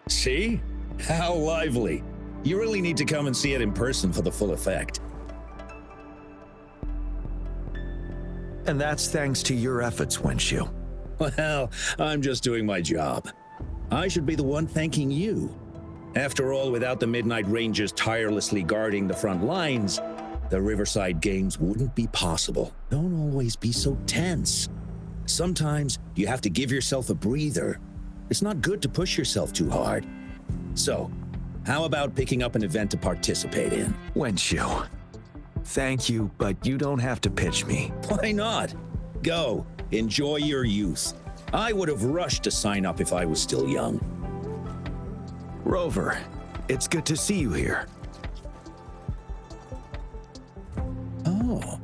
See? How lively. You really need to come and see it in person for the full effect. And that's thanks to your efforts, Wenshu. Well, I'm just doing my job. I should be the one thanking you. After all, without the Midnight Rangers tirelessly guarding the front lines, the Riverside Games wouldn't be possible. Don't always be so tense. Sometimes you have to give yourself a breather. It's not good to push yourself too hard. So, how about picking up an event to participate in? Wenshu, thank you, but you don't have to pitch me. Why not? Go, enjoy your youth. I would have rushed to sign up if I was still young. Rover, it's good to see you here. Oh,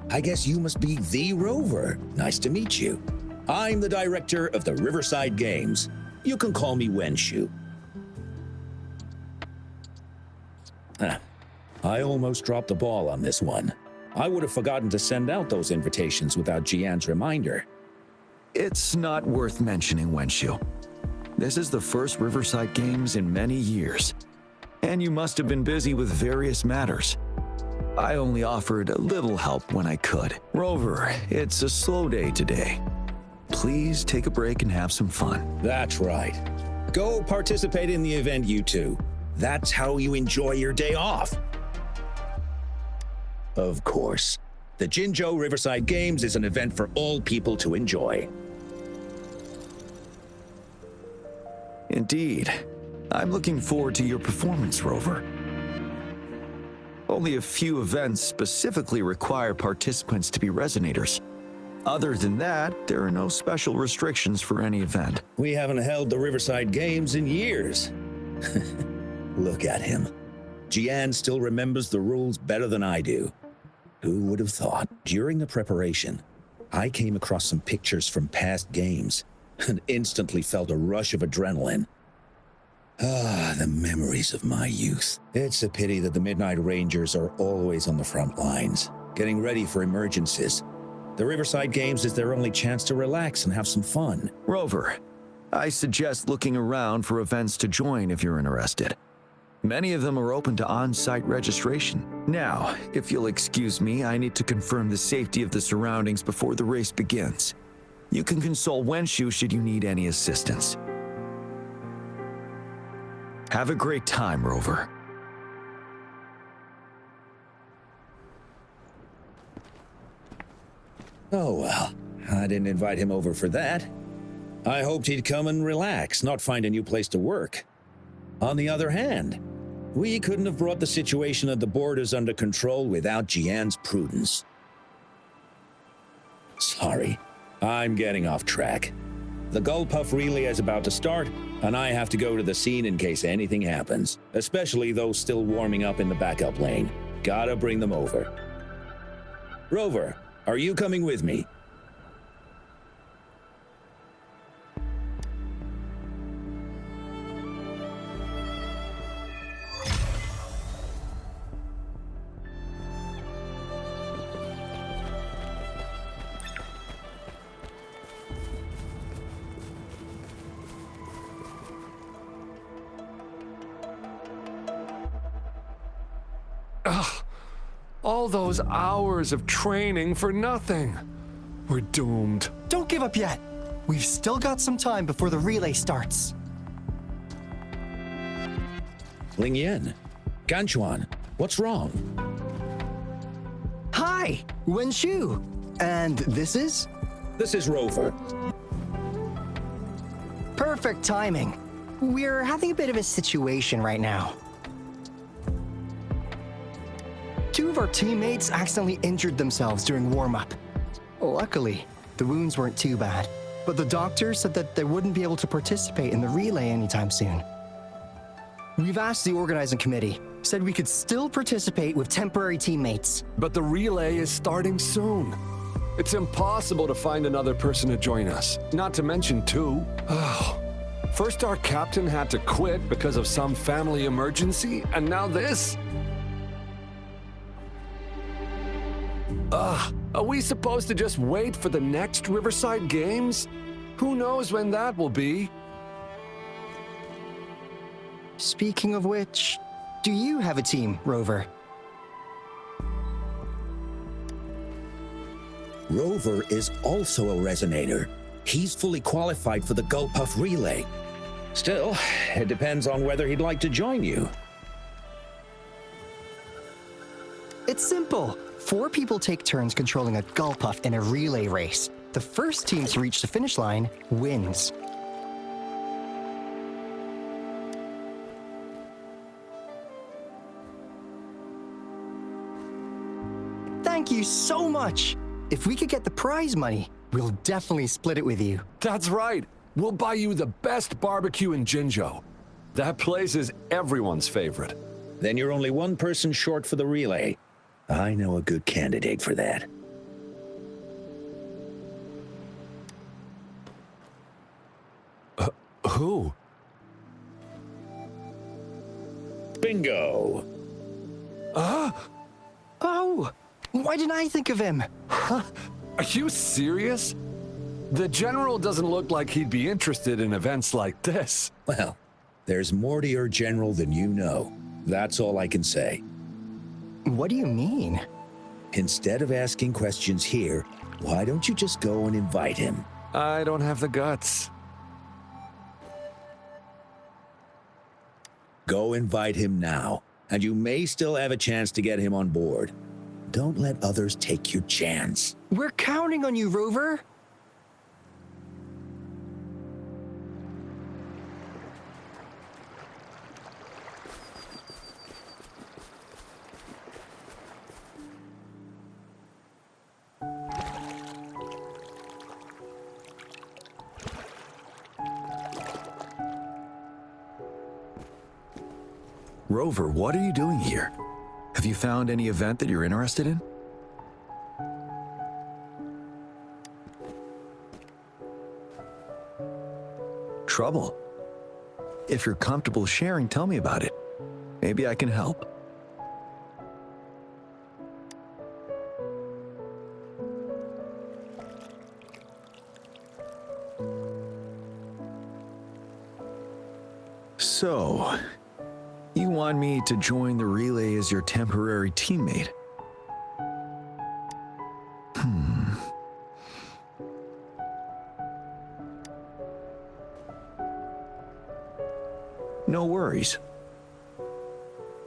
I guess you must be the Rover. Nice to meet you. I'm the director of the Riverside Games. You can call me Wenshu. I almost dropped the ball on this one. I would have forgotten to send out those invitations without Jiyan's reminder. It's not worth mentioning, Wenshu. This is the first Riverside Games in many years, and you must have been busy with various matters. I only offered a little help when I could. Rover, it's a slow day today. Please take a break and have some fun. That's right. Go participate in the event, you two. That's how you enjoy your day off. Of course, the Jinzhou Riverside Games is an event for all people to enjoy. Indeed. I'm looking forward to your performance, Rover. Only a few events specifically require participants to be Resonators. Other than that, there are no special restrictions for any event. We haven't held the Riverside Games in years. Look at him. Jiyan still remembers the rules better than I do. Who would have thought? During the preparation, I came across some pictures from past games and instantly felt a rush of adrenaline. Ah, the memories of my youth. It's a pity that the Midnight Rangers are always on the front lines, getting ready for emergencies. The Riverside Games is their only chance to relax and have some fun. Rover, I suggest looking around for events to join if you're interested. Many of them are open to on-site registration. Now, if you'll excuse me, I need to confirm the safety of the surroundings before the race begins. You can consult Wenshu should you need any assistance. Have a great time, Rover. Oh well, I didn't invite him over for that. I hoped he'd come and relax, not find a new place to work. On the other hand, we couldn't have brought the situation at the borders under control without Jiyan's prudence. Sorry, I'm getting off track. The Gullpuff relay is about to start, and I have to go to the scene in case anything happens, especially those still warming up in the backup lane. Gotta bring them over. Rover, are you coming with me? Ugh. All those hours of training for nothing. We're doomed. Don't give up yet. We've still got some time before the relay starts. Lingyan, Ganchuan, what's wrong? Hi, Wenshu. And this is? This is Rover. Perfect timing. We're having a bit of a situation right now. Two of our teammates accidentally injured themselves during warm-up. Luckily, the wounds weren't too bad, but the doctor said that they wouldn't be able to participate in the relay anytime soon. We've asked the organizing committee, said we could still participate with temporary teammates. But the relay is starting soon. It's impossible to find another person to join us, not to mention two. Oh. First our captain had to quit because of some family emergency, and now this? Are we supposed to just wait for the next Riverside Games? Who knows when that will be? Speaking of which, do you have a team, Rover? Rover is also a resonator. He's fully qualified for the Gulpuff Relay. Still, it depends on whether he'd like to join you. It's simple. 4 people take turns controlling a Gulpuff in a relay race. The first team to reach the finish line wins. Thank you so much. If we could get the prize money, we'll definitely split it with you. That's right. We'll buy you the best barbecue in Jinzhou. That place is everyone's favorite. Then you're only one person short for the relay. I know a good candidate for that. Who? Bingo! Oh, why didn't I think of him? Are you serious? The General doesn't look like he'd be interested in events like this. Well, there's more to your general than you know. That's all I can say. What do you mean? Instead of asking questions here, why don't you just go and invite him? I don't have the guts. Go invite him now, and you may still have a chance to get him on board. Don't let others take your chance. We're counting on you, Rover. Rover, what are you doing here? Have you found any event that you're interested in? Trouble? If you're comfortable sharing, tell me about it. Maybe I can help. So, you want me to join the relay as your temporary teammate? No worries.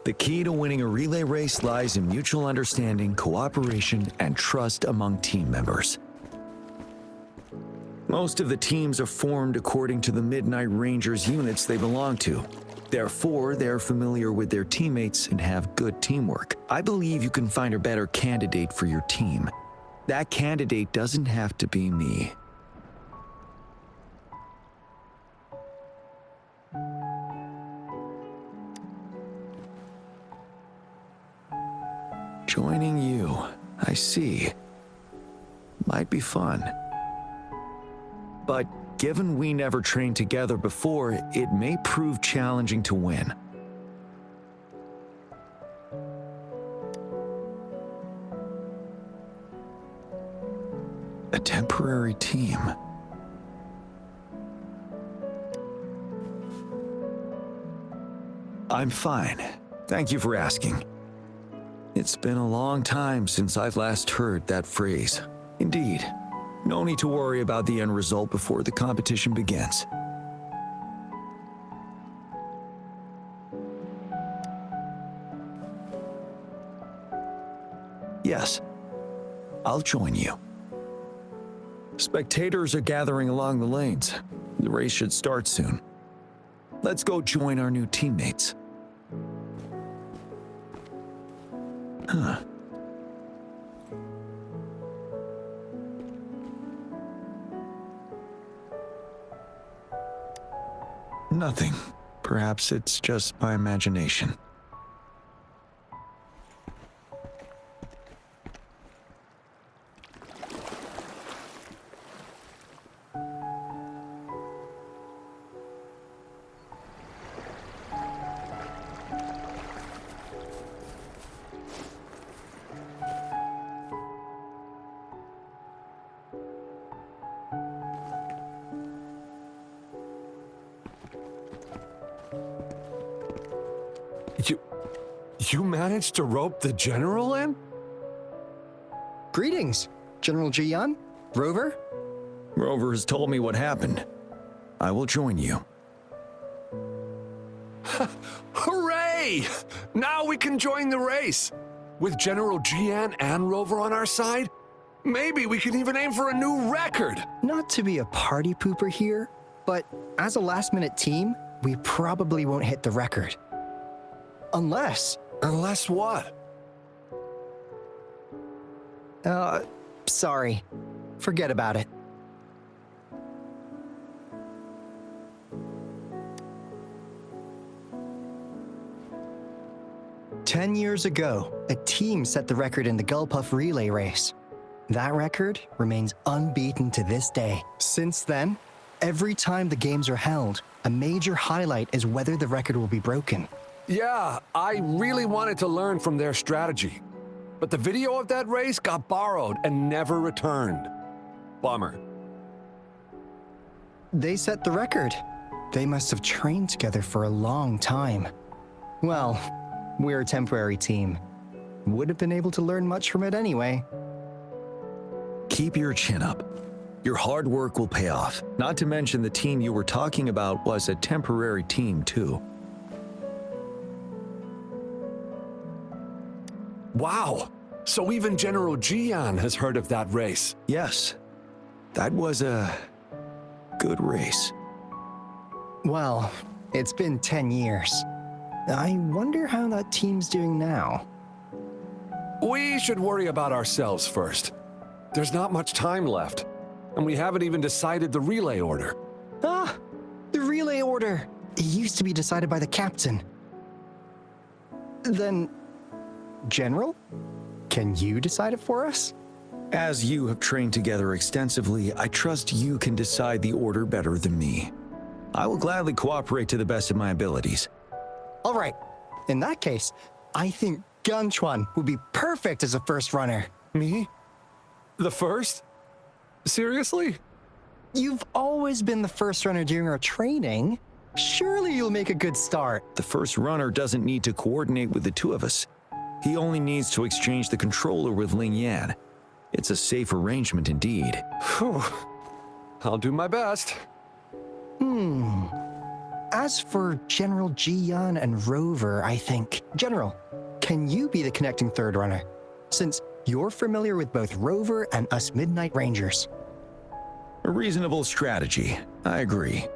The key to winning a relay race lies in mutual understanding, cooperation, and trust among team members. Most of the teams are formed according to the Midnight Rangers units they belong to. Therefore, they're familiar with their teammates and have good teamwork. I believe you can find a better candidate for your team. That candidate doesn't have to be me. Joining you, I see. Might be fun. But given we never trained together before, it may prove challenging to win. A temporary team. I'm fine. Thank you for asking. It's been a long time since I've last heard that phrase. Indeed. No need to worry about the end result before the competition begins. Yes, I'll join you. Spectators are gathering along the lanes. The race should start soon. Let's go join our new teammates. Huh. Nothing. Perhaps it's just my imagination. You managed to rope the general in? Greetings, General Jiyan, Rover. Rover has told me what happened. I will join you. Hooray! Now we can join the race. With General Jiyan and Rover on our side, maybe we can even aim for a new record. Not to be a party pooper here, but as a last-minute team, we probably won't hit the record. Unless... Unless what? Sorry. Forget about it. "10 years ago, a team set the record in the Gulpuff relay race. That record remains unbeaten to this day. Since then, every time the games are held, a major highlight is whether the record will be broken. Yeah, I really wanted to learn from their strategy. But the video of that race got borrowed and never returned. Bummer. They set the record. They must have trained together for a long time. Well, we're a temporary team. Would have been able to learn much from it anyway. Keep your chin up. Your hard work will pay off. Not to mention the team you were talking about was a temporary team too. Wow, so even General Jiyan has heard of that race. Yes, that was a good race. Well, it's been 10 years. I wonder how that team's doing now. We should worry about ourselves first. There's not much time left, and we haven't even decided the relay order. Ah, the relay order. It used to be decided by the captain. Then, General, can you decide it for us? As you have trained together extensively, I trust you can decide the order better than me. I will gladly cooperate to the best of my abilities. All right. In that case, I think Gunchuan would be perfect as a first runner. Me? The first? Seriously? You've always been the first runner during our training. Surely you'll make a good start. The first runner doesn't need to coordinate with the two of us. He only needs to exchange the controller with Ling Yan. It's a safe arrangement indeed. Whew. I'll do my best. As for General Jiyan and Rover, I think... General, can you be the connecting third runner? Since you're familiar with both Rover and us Midnight Rangers. A reasonable strategy. I agree.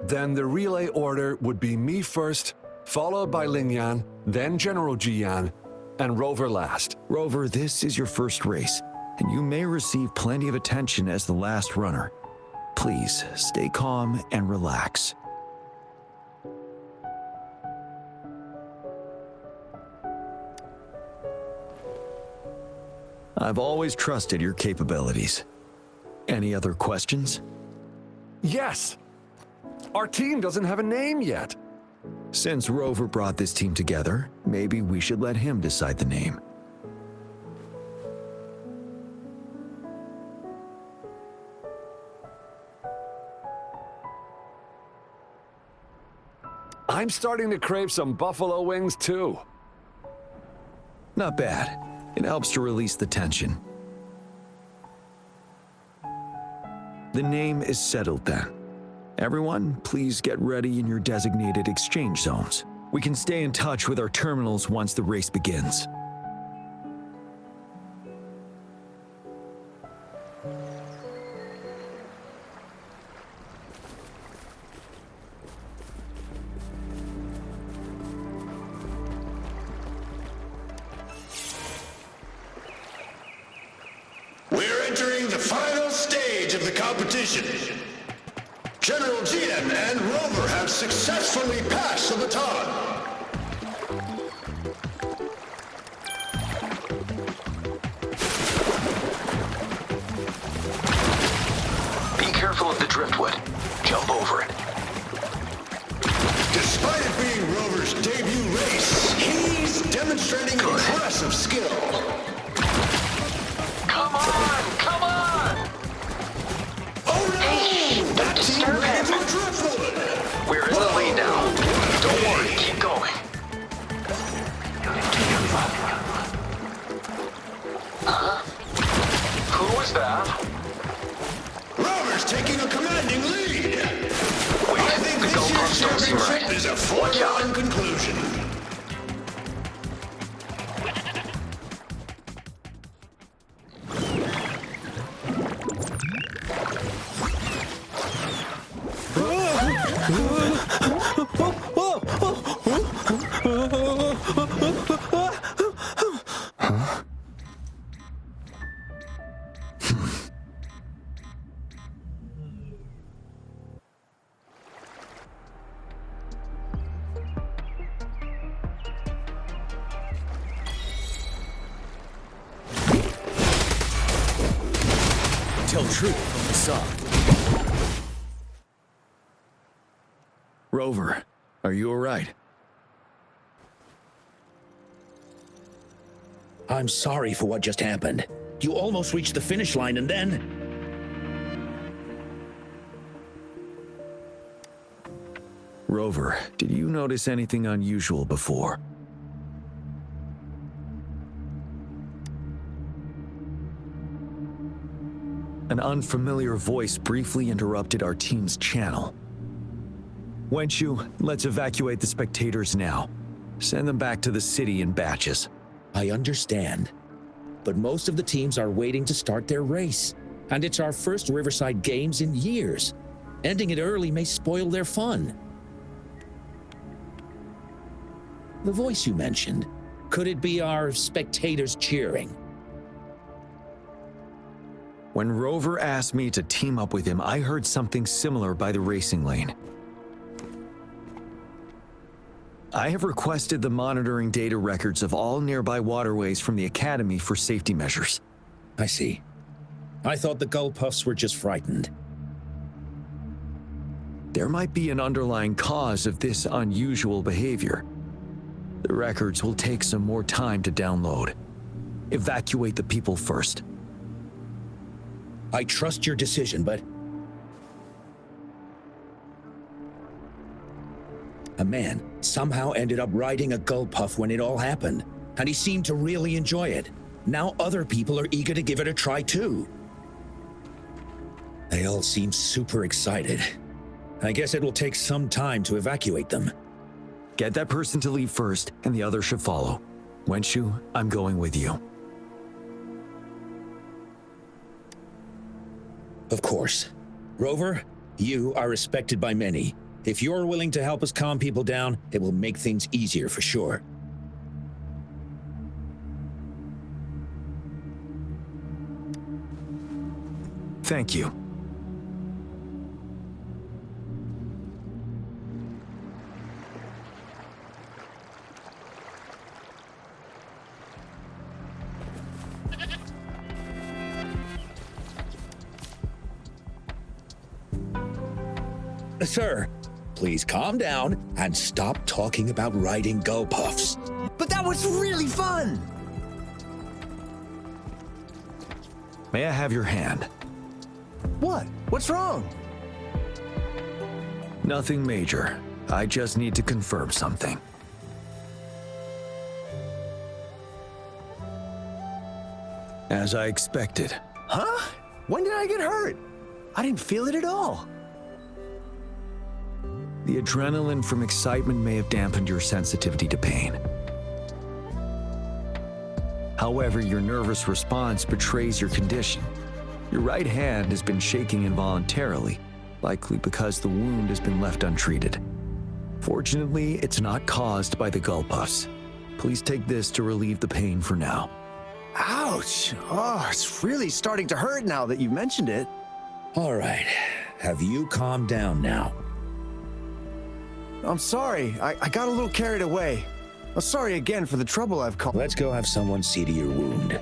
Then the relay order would be me first, followed by Ling Yan, then General Jiyan, and Rover last. Rover, this is your first race, and you may receive plenty of attention as the last runner. Please, stay calm and relax. I've always trusted your capabilities. Any other questions? Yes! Our team doesn't have a name yet. Since Rover brought this team together, maybe we should let him decide the name. I'm starting to crave some buffalo wings too. Not bad. It helps to release the tension. The name is settled then. Everyone, please get ready in your designated exchange zones. We can stay in touch with our terminals once the race begins. We're entering the final stage of the competition. General Jiyan and Rover have successfully passed the baton. Be careful of the driftwood. Jump over it. Despite it being Rover's debut race, he's demonstrating impressive skill. Come on! Come on! Oh no! Hey, That don't team disturb ran him. into driftwood! We're in the lead now. Don't worry, keep going. that? Rover's taking a commanding lead. Wait, I think the this year's goalposts don't seem championship right. is a Watch out. foregone conclusion. Tell truth from the saw. Rover, are you all right? I'm sorry for what just happened. You almost reached the finish line and then... Rover, did you notice anything unusual before? An unfamiliar voice briefly interrupted our team's channel. Wenshu, let's evacuate the spectators now. Send them back to the city in batches. I understand. But most of the teams are waiting to start their race. And it's our first Riverside Games in years. Ending it early may spoil their fun. The voice you mentioned, could it be our spectators cheering? When Rover asked me to team up with him, I heard something similar by the racing lane. I have requested the monitoring data records of all nearby waterways from the Academy for safety measures. I see. I thought the Gull Puffs were just frightened. There might be an underlying cause of this unusual behavior. The records will take some more time to download. Evacuate the people first. I trust your decision, but... A man somehow ended up riding a Gull Puff when it all happened, and he seemed to really enjoy it. Now other people are eager to give it a try too. They all seem super excited. I guess it will take some time to evacuate them. Get that person to leave first, and the others should follow. Wenshu, I'm going with you. Of course. Rover, you are respected by many. If you're willing to help us calm people down, it will make things easier for sure. Thank you. Sir, please calm down and stop talking about riding Gull Puffs. But that was really fun! May I have your hand? What? What's wrong? Nothing major. I just need to confirm something. As I expected. Huh? When did I get hurt? I didn't feel it at all. The adrenaline from excitement may have dampened your sensitivity to pain. However, your nervous response betrays your condition. Your right hand has been shaking involuntarily, likely because the wound has been left untreated. Fortunately, it's not caused by the Gull Puffs. Please take this to relieve the pain for now. Ouch! Oh, it's really starting to hurt now that you've mentioned it. All right, have you calmed down now? I'm sorry. I got a little carried away. I'm sorry again for the trouble I've caused. Let's go have someone see to your wound.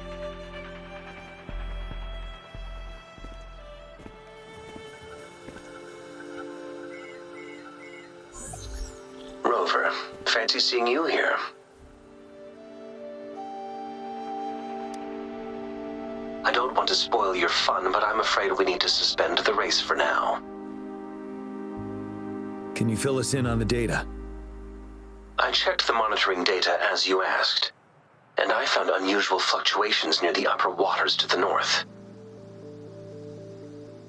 Rover, fancy seeing you here. I don't want to spoil your fun, but I'm afraid we need to suspend the race for now. Can you fill us in on the data? I checked the monitoring data as you asked, and I found unusual fluctuations near the upper waters to the north.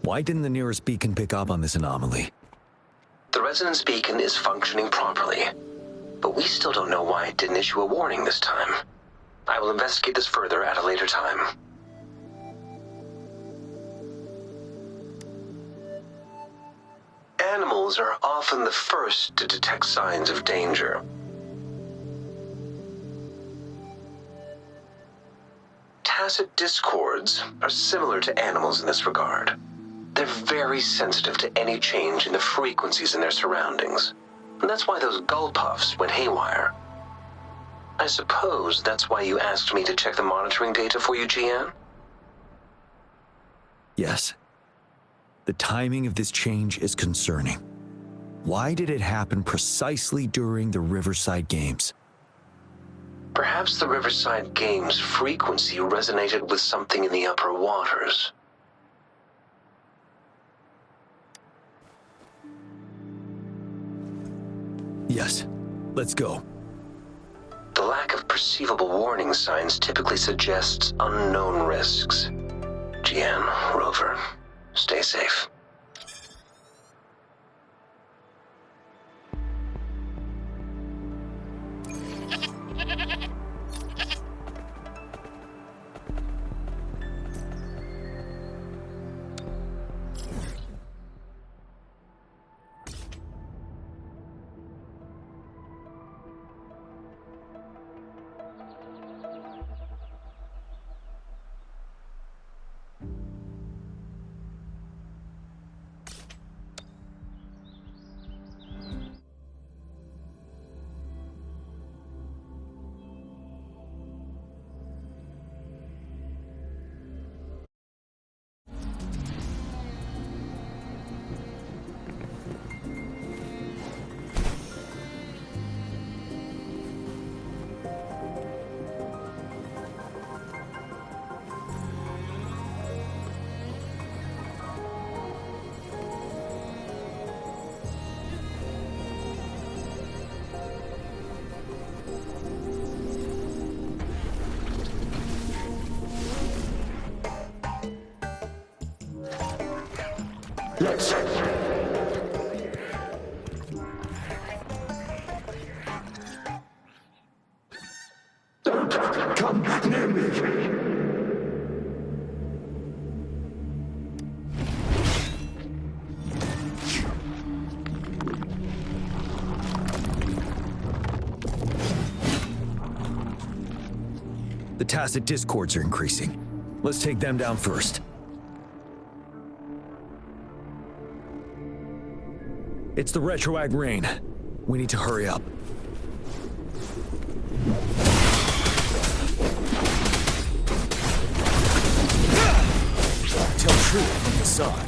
Why didn't the nearest beacon pick up on this anomaly? The resonance beacon is functioning properly, but we still don't know why it didn't issue a warning this time. I will investigate this further at a later time. Animals are often the first to detect signs of danger. Tacit discords are similar to animals in this regard. They're very sensitive to any change in the frequencies in their surroundings. And that's why those gull puffs went haywire. I suppose that's why you asked me to check the monitoring data for you, Jiyan? Yes. The timing of this change is concerning. Why did it happen precisely during the Riverside Games? Perhaps the Riverside Games' frequency resonated with something in the upper waters. Yes. Let's go. The lack of perceivable warning signs typically suggests unknown risks. Jiyan, Rover, stay safe. Let's... Don't come near me! The tacit discords are increasing. Let's take them down first. It's the retroag rain. We need to hurry up. Tell truth from the side.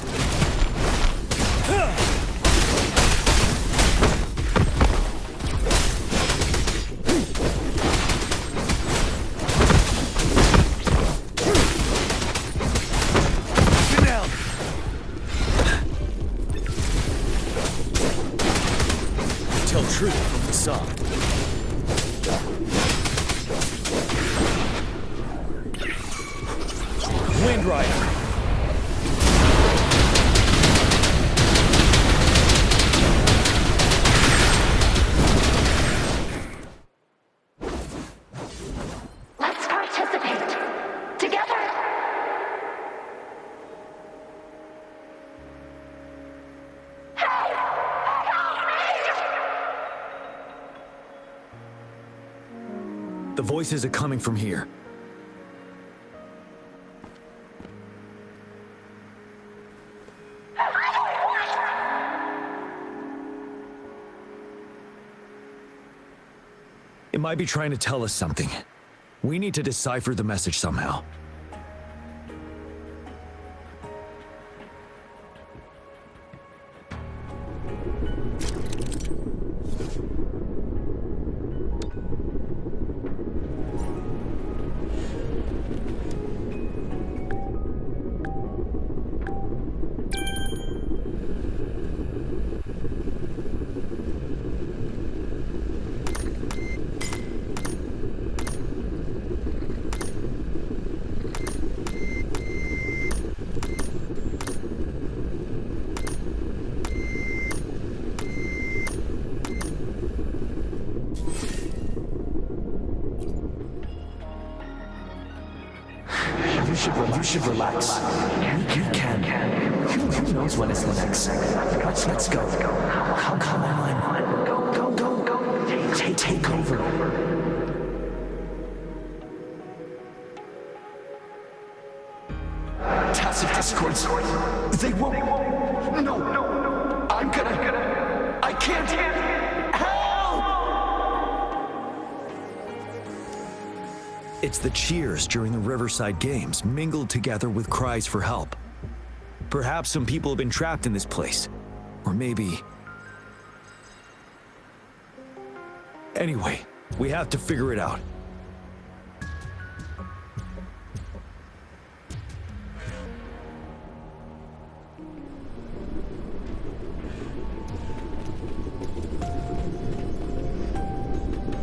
Truth from the side. Wind Rider. Let's participate together. The voices are coming from here. It might be trying to tell us something. We need to decipher the message somehow. you should relax. We can. Who knows when is the next? Let's go. Come on. Go. Take over. Tacit discords. They won't. No. I can't. Help! It's the cheers during the Riverside Games mingled together with cries for help. Perhaps some people have been trapped in this place. Or maybe... Anyway, we have to figure it out.